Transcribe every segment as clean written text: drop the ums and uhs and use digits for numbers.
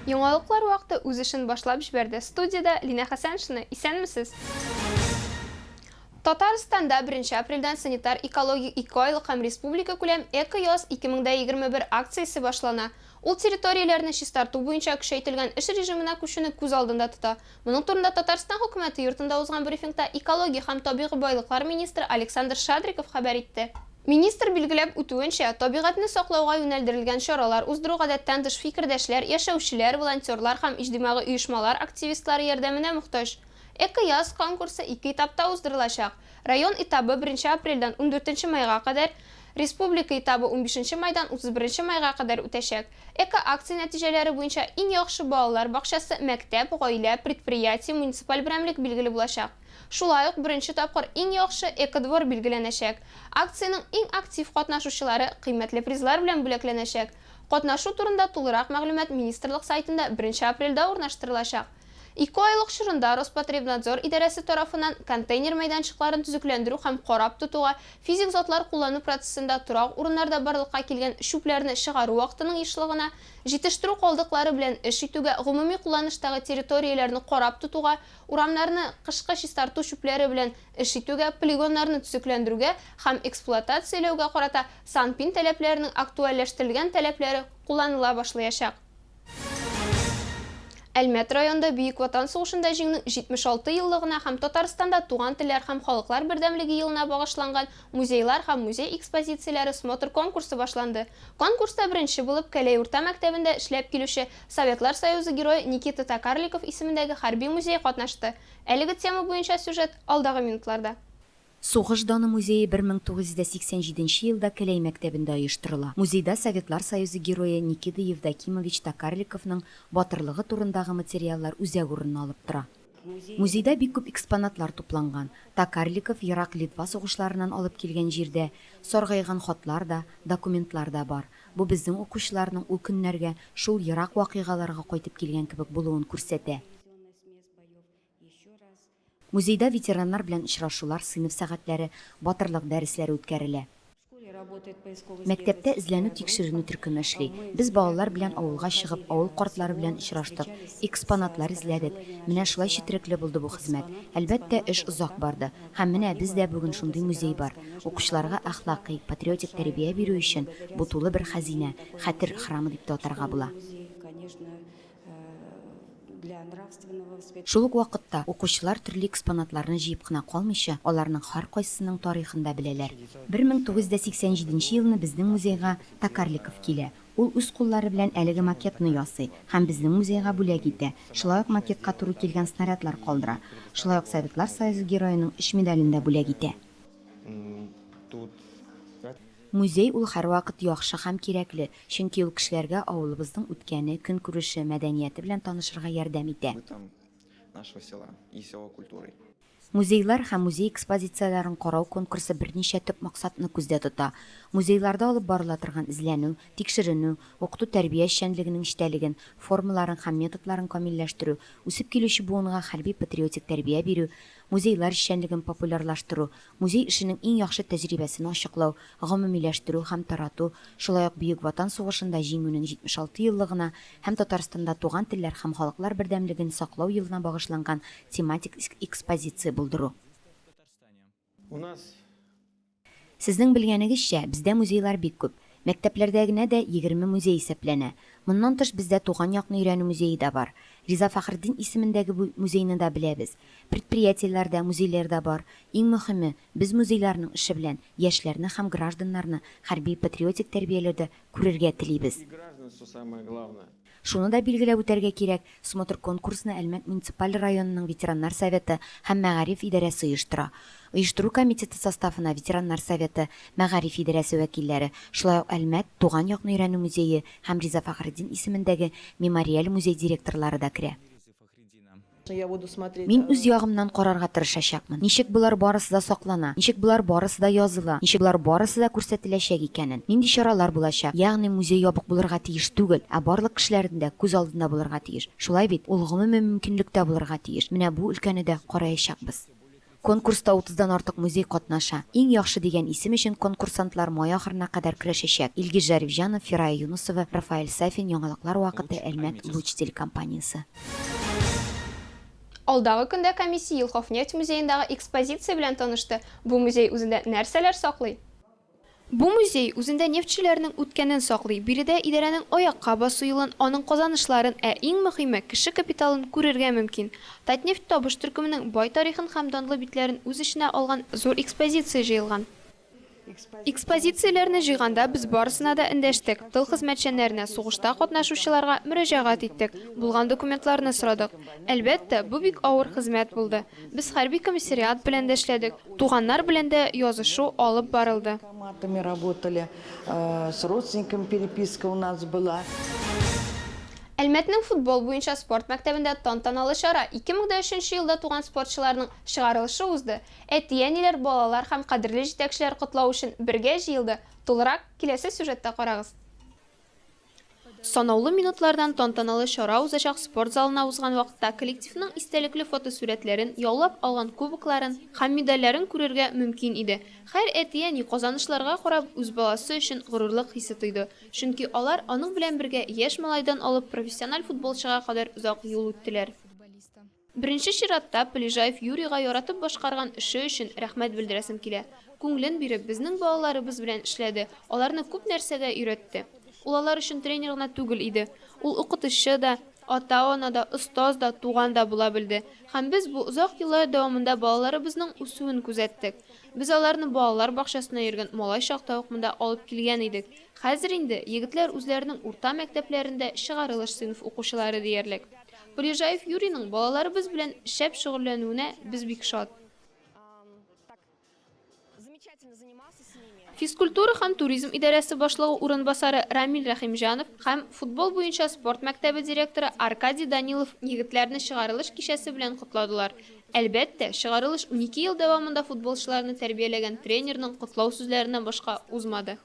Яңалыклар вакыты үз эшен башлап җибәрде. Студияда Лина Хәсәншина, исәнмесез? Татарстанда 1 апрельдән санитар экологик 2 айлык һәм республика күләм Эко-яз 2021 акциясе башлана. Ул территорияләрне чистарту буенча көчәйтелгән эш режимына күчүне күз алдында тота. Моның турында Татарстан хөкүмәте йортында узган брифингта экология һәм табигый байлыклар министры Александр Шадриков хәбәр итте. Министр билгеләп үтүенчә, табигатьне саклауга юнәлдерелгән чаралар уздыру гадәттән тыш фикердәшләр, яшәүчеләр, волонтерлар һәм иҗтимагый оешмалар активистлары ярдәменә мохтаҗ. Эко-яз конкурсы 2 этапта уздырылачак. Район этабы 1 апрельдән 14 майга кадәр, республика этабы 15 майдан 31 майга кадәр үтәчәк. Эко-акция нәтиҗәләре буенча иң яхшы балалар бакчасы, мәктәп, гаилә, предприятие, муниципаль берәмлек билгеле булачак. Шулай ук 1 тапкыр иң яхшы эко-двор билгеләнәчәк. Акциянең иң актив катнашучылары кыйммәтле призлар белән бүләкләнәчәк. Катнашу турында тулырак мәгълүмат министрлык сайтында 1 апрельдә урнаштырылачак. 2 айлык чорында Роспотребнадзор идарәсе тарафыннан контейнер мәйданчыкларын төзекләндерү һәм карап тотуга, физик затлар куллану процессында торак урыннарда барлыкка килгән шүпләрне чыгару вакытының ешлыгына, җитештерү калдыклары белән эш итүгә, гомуми кулланыштагы территорияләрне карап тотуга, урамнарны кышкы чистарту шүпләре белән эш итүгә, полигоннарны төзекләндерүгә һәм эксплуатацияләүгә карата санпин таләпләренең актуальләштерелгән таләпләре кулланыла башлаячак. Әлмәт районында Бөек Ватан сугышында җиңүнең 76 еллыгына һәм Татарстанда туган телләр һәм халыклар бердәмлеге елына багышланган музейлар һәм музей экспозицияләре смотр конкурсы башланды. Конкурста беренче булып Кәләй урта мәктәбендә эшләп килүче Советлар Союзы герое Никита Токарликов исемендәге хәрби музей катнашты. Әлеге тема буенча сюжет алдагы минутларда. Сугыш даны музее 1987 елда Кәләй мәктәбендә оештырыла. Музейда Советлар Союзы герое Никита Евдокимович Токарликовның батырлыгы турындагы материаллар үзәк урынын алып тора. Музейда бик күп экспонатлар тупланган. Токарликов Ирак Литва сугышларынан алып килгән җирдә саргайган хатлар да, документлар да бар. Бу безнең укучыларның ул көннәргә шул Ирак вакыйгаларга кайтып килгән кебек булуын күрсәтә. Музейда ветераннар белән очрашулар, сыйныф сәгатьләре, батырлык дәресләре үткәрелә. Мәктәптә эзләнү тикшеренү төркеме эшли. Без балалар белән авылга чыгып, авыл картлары белән очраштык, экспонатлар эзләдек. Менә шулай четерекле булды бу хезмәт. Әлбәттә, эш озак барды. Һәм менә бездә бүген шундый музей бар. Укучыларга әхлакый, патриотик тәрбия бирү өчен бу тулы бер хәзинә, хәтер храмы дип тә атарга була. Шул ук вакытта укучылар төрле экспонатларны җыеп кына калмыйча, аларның һәр кайсысының тарихын да беләләр. 1987 елны безнең музейга Токарликов килә. Ул үз куллары белән әлеге макетны ясый һәм безнең музейга бүләк итә. Шулай ук макетка туры килгән снарядлар калдыра. Шулай ук Советлар Союзы героеның эш медален дә бүләк итә. Музей ул һәрвакыт яхшы һәм кирәкле, чөнки ул кешеләргә авылыбызның үткәне, көнкүреше, мәдәнияте белән танышырга ярдәм итә. Музейлар һәм музей экспозицияләрен карау конкурсы берничә төп максатны күздә тота. Музейларда алып барыла торган эзләнү, тикшеренү, укыту тәрбия эшчәнлегенең эчтәлеген, формаларын һәм методларын камилләштерү, үсеп килүче буынга хәрби патриотик тәрбия бирү, музейлар эшчәнлеген популярлаштыру, музей эшенең иң яхшы тәҗрибәсен ачыклау, гомумиләштерү һәм тарату, шулай ук Бөек Ватан сугышында җиңүнең 76 еллыгына һәм Татарстанда туган телләр һәм халыклар бердәмлеген саклау елына багышланган тематик экспозиция булдыру. Сезнең белгәнегезчә, бездә музейлар бик күп. Мәктәпләрдә генә дә 20 музей исәпләнә. Моннан тыш бездә туган якны өйрәнү музее да бар. Риза Фәхретдин исемендәге бу музейны да беләбез. Предприятиеләрдә, музейларда бар. Иң мөһиме, без музейларның эше белән яшьләрне һәм гражданнарны хәрби патриотик тәрбияләрдә күрергә телибез. Шуны да билгеләп үтәргә кирәк, смотр конкурсны Әлмәт муниципаль районының ветераннар советы һәм мәгариф идарәсе оештыра. Оештыру комитеты составына ветераннар советы, мәгариф идарәсе вәкилләре, шулай ук Әлмәт туган якны өйрәнү музее һәм Риза Фәхретдин исемендәге мемориаль музей директорлары да керә. Мин үз ягымнан карарга тырышачакмын. Ничек булар барысы да саклана, ничек булар барысы да языла, ничек булар барысы да күрсәтеләчәк икәнен. Нинди чаралар булачак? Ягъни музей ябык булырга тиеш түгел, ә барлык кешеләрнең дә күз алдында булырга тиеш. Шулай бит, ул гомуми мөмкинлектә булырга тиеш. Менә бу өлкәне дә караячакбыз. Конкурста 30дан артык музей катнаша. Иң яхшы дигән исем өчен конкурсантлар май ахырына кадәр көрәшәчәк. Илгиз Жарифҗанов, Фирая Юнусова, Рафаэль Сафин, Яңалыклар вакыты, Әлмәт Луч телекомпаниясе. Алдагы көндә комиссия Елховнефть музеендагы экспозиция белән танышты. Бу музей үзендә нәрсәләр саклый? Бу музей үзендә нефтчеләрнең үткәнен саклый. Биредә идарәнең аякка басу юлын, аның казанышларын, иң мөһиме кеше капиталын күрергә мөмкин. Татнефть табыш төркеменең бай тарихын һәм данлы битләрен үз эченә алган зур экспозиция җыелган. Экспозицияләрне җыйганда без барысына да эндәштек. Тыл хезмәтчәннәренә, сугышта катнашучыларга мөрәҗәгать иттек. Булган документларны сорадык. Әлбәттә, бу бик авыр хезмәт булды. Без хәрби комиссариат белән дә эшләдек. Туганнар белән дә язышу алып барылды. Мы работали, с родственниками переписка у нас была. Әлмәтнең футбол буенча спорт мәктәбендә тантаналы чара 2003 елда туган спортчыларның чыгарылышы узды. Әти-әниләр, балалар һәм кадерле җитәкчеләр котлау өчен бергә җыелды. Тулырак киләсе сюжетта карагыз. Санаулы минутлардан тантаналы чара узачак спорт залына узган вакытта коллективның истәлекле фотосурәтләрен, яулап алган кубокларын һәм медальләрен күрергә мөмкин иде. Һәр әти-әни казанышларга карап үз баласы өчен горурлык хисе тойды. Чөнки алар аның белән бергә яшь малайдан алып профессиональ футболчыга кадәр озак юл үттеләр. Беренче чиратта Полежаев Юрийга яратып башкарган эше өчен рәхмәт белдерәсем килә. Күңелен биреп безнең балаларыбыз белән эшләде. Аларны күп нәрсәгә өйрәтте. Ул алар өчен тренер гына түгел иде. Ул укытучы да, ата-ана да, остаз да, туган да була белде. Һәм без бу озак еллар дәвамында балаларыбызның үсүен күзәттек. Без аларны балалар бакчасына йөргән малай чакта ук монда алып килгән идек. Хәзер инде егетләр үзләренең урта мәктәпләрендә чыгарылыш сыйныф укучылары диярлек. Полежаев Юрийның балаларыбыз белән шәп шөгыльләнүенә без бик шат. Физкультура һәм туризм идарәсе башлыгы урынбасары Рамил Рәхимҗанов һәм футбол буенча спорт мәктәбе директоры Аркадий Данилов егетләрне чыгарылыш кичәсе белән кутладылар. Әлбәттә, чыгарылыш 12 ел дәвамында футболчыларны тәрбияләгән тренерның котлау сүзләреннән башка узмады.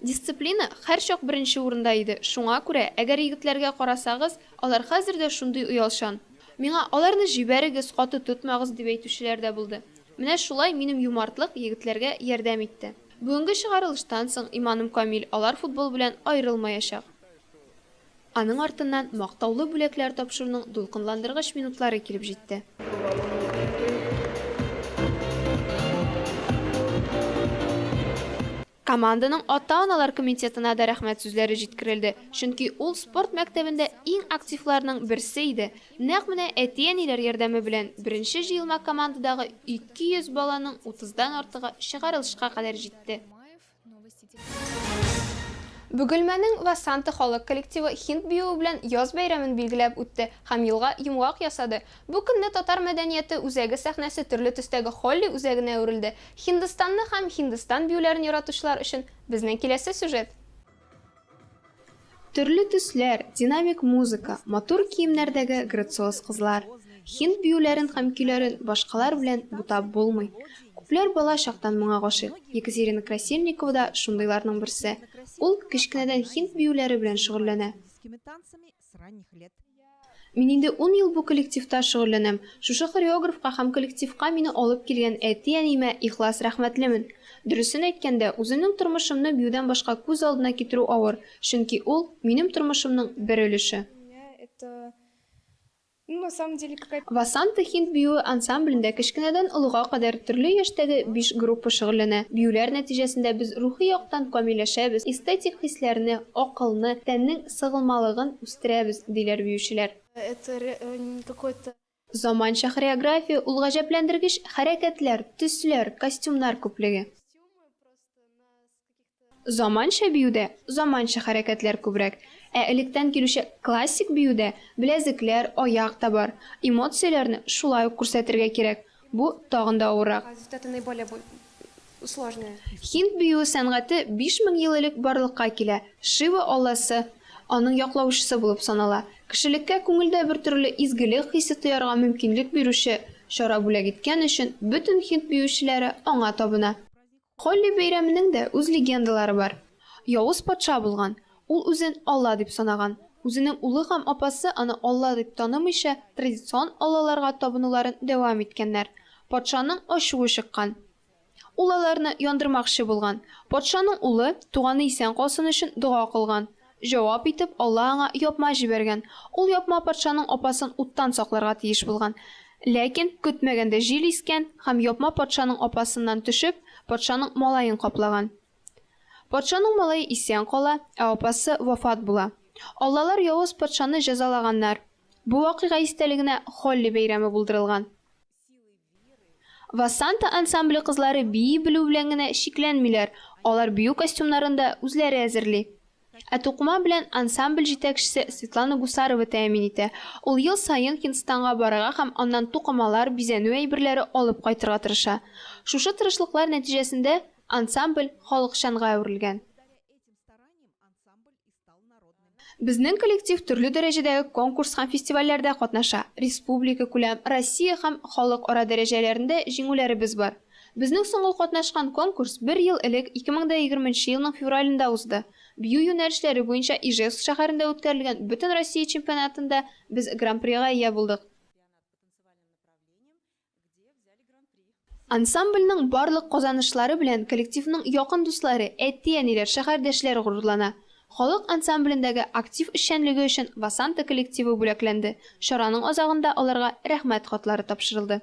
Дисциплина һәр чак беренче урында иде. Шуңа күрә, әгәр егетләргә карасагыз, алар хәзер дә шундый уялчан. Миңа аларны җибәрегез, каты тотмагыз дип әйтүчеләр дә булды. Менә шулай минем юмартлык егетләргә ярдәм итте. Бүгенге чыгарылыштан соң иманым камил, алар футбол белән аерылмаячак. Аның артыннан мактаулы бүләкләр тапшыруның дулкынландыргыч минутлары килеп җитте. Команданың ата-аналар комитетына да рәхмәт сүзләре җиткерелде, чөнки ул спорт мәктәбендә иң активларның берсе иде. Нәкъ менә әти-әниләр ярдәме белән беренче җыелма командадагы 200 баланың 30дан артыгы чыгарылышка кадәр җитте. Бөгелмәнең Васанты халык коллективы Һинд биюе белән яз бәйрәмен билгеләп үтте һәм елга йомгак ясады. Бу көнне татар мәдәнияте үзәге сәхнәсе төрле төстәге Холли үзәгенә әверелде. Һиндстанны һәм Һиндстан биюләрен яратучылар өчен безнең киләсе сюжет. Төрле төсләр, динамик музыка, матур киемнәрдәге грациоз кызлар. Һинд биюләрен һәм көйләрен башкалар белән бутап булмый. Күпләр бала чактан моңа гашыйк. Екатерина Красильникова да шундыйларның берсе. Ул кечкенәдән һинд биюләре белән шөгыльләнә. Мин инде 10 ел бу коллективта шөгыльләнәм. Шушы хореографка һәм коллективка мине алып килгән әти-әниемә ихлас рәхмәтлемен. Дөресен әйткәндә, үземнең тормышымны биюдән башка күз алдына китерү авыр, чөнки ул минем тормышымның бер өлеше. Васанты Һинд биюе ансамблендә кечкенәдән олыга кадәр төрле яшьтәге 5 группа шөгыльләнә. Биюләр нәтиҗәсендә без рухи яктан камилләшәбез, эстетик хисләрне, акылны, тәннең сыгылмалыгын үстерәбез, диләр биючеләр. Заманча хореография, ул гаҗәпләндергеч хәрәкәтләр, төсләр, костюмнар күплеге. Заманча биюдә заманча хәрәкәтләр күбрәк. Электән килүче классик биюдә беләзекләр, аяк та бар. Эмоцияләрне шулай ук күрсәтергә кирәк. Бу тагын да авыррак. Һинд биюе сәнгате 5000 ел элек барлыкка килә. Шива алласы аның яклаучысы булып санала. Кешелеккә күңелдә бер төрле изгелек хисе тоярга мөмкинлек бирүче чара бүләк иткән өчен бөтен һинд биючеләре аңа табына. Холли бәйрәменең дә үз легендалары бар. Явыз патша булган. Ул үзен Алла дип санаган. Үзенең улы һәм апасы аны Алла дип танымыйча, традицион аллаларга табынуларын дәвам иткәннәр. Патшаның ачуы чыккан. Ул аларны яндырмакчы булган. Патшаның улы туганы исән калсын өчен дуа кылган. Җавап итеп, Алла аңа япма җибәргән. Ул япма патшаның апасын уттан сакларга тиеш булган. Ләкин көтмәгәндә җил искән һәм япма патшаның апасыннан төшеп, патшаның малаен каплаган. Патшаның малае исән кала, ә апасы вафат була. Аллалар явыз патшаны җәзалаганнар. Бу вакыйга истәлегенә Холли бәйрәме булдырылган. Васанта ансамбле кызлары бии белү белән генә шикләнмиләр. Алар бию костюмнарында үзләре әзерли. Ә тукма белән ансамбль җитәкчесе Светлана Гусарова тәэмин итә. Ул ел саен Һиндстанга барырга һәм аннан тукымалар, бизәнү әйберләре алып кайтырга тырыша. Шушы тырышлыклар нәтиҗәсендә ансамбль халыкчанга әверелгән. Безнең коллектив төрле дәрәҗәдәге конкурс һәм фестивальләрдә катнаша. Республика күләм, Россия һәм халыкара дәрәҗәләрендә җиңүләребез бар. Безнең соңгы катнашкан конкурс 1 ел элек 2020 елның февралендә узды. Бию юнәлешләре буенча Ижевск шәһәрендә үткәрелгән Бөтен Россия чемпионатында без гран-прига ия булдык. Ансамбльнең барлык казанышлары белән коллективның якын дуслары, әти-әниләр, шәһәрдәшләр горурлана. Халык ансамблендәге актив эшчәнлеге өчен Васанта коллективы бүләкләнде. Шараның азагында аларга рәхмәт хатлары тапшырылды.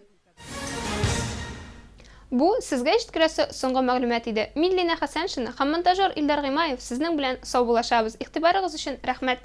Бу сезгә җиткерәсе соңгы мәгълүмат иде. Мин Лина Хәсәншина һәм монтажер Илдар Гыймаев сезнең белән сау булашабыз. Игътибарыгыз өчен рәхмәт.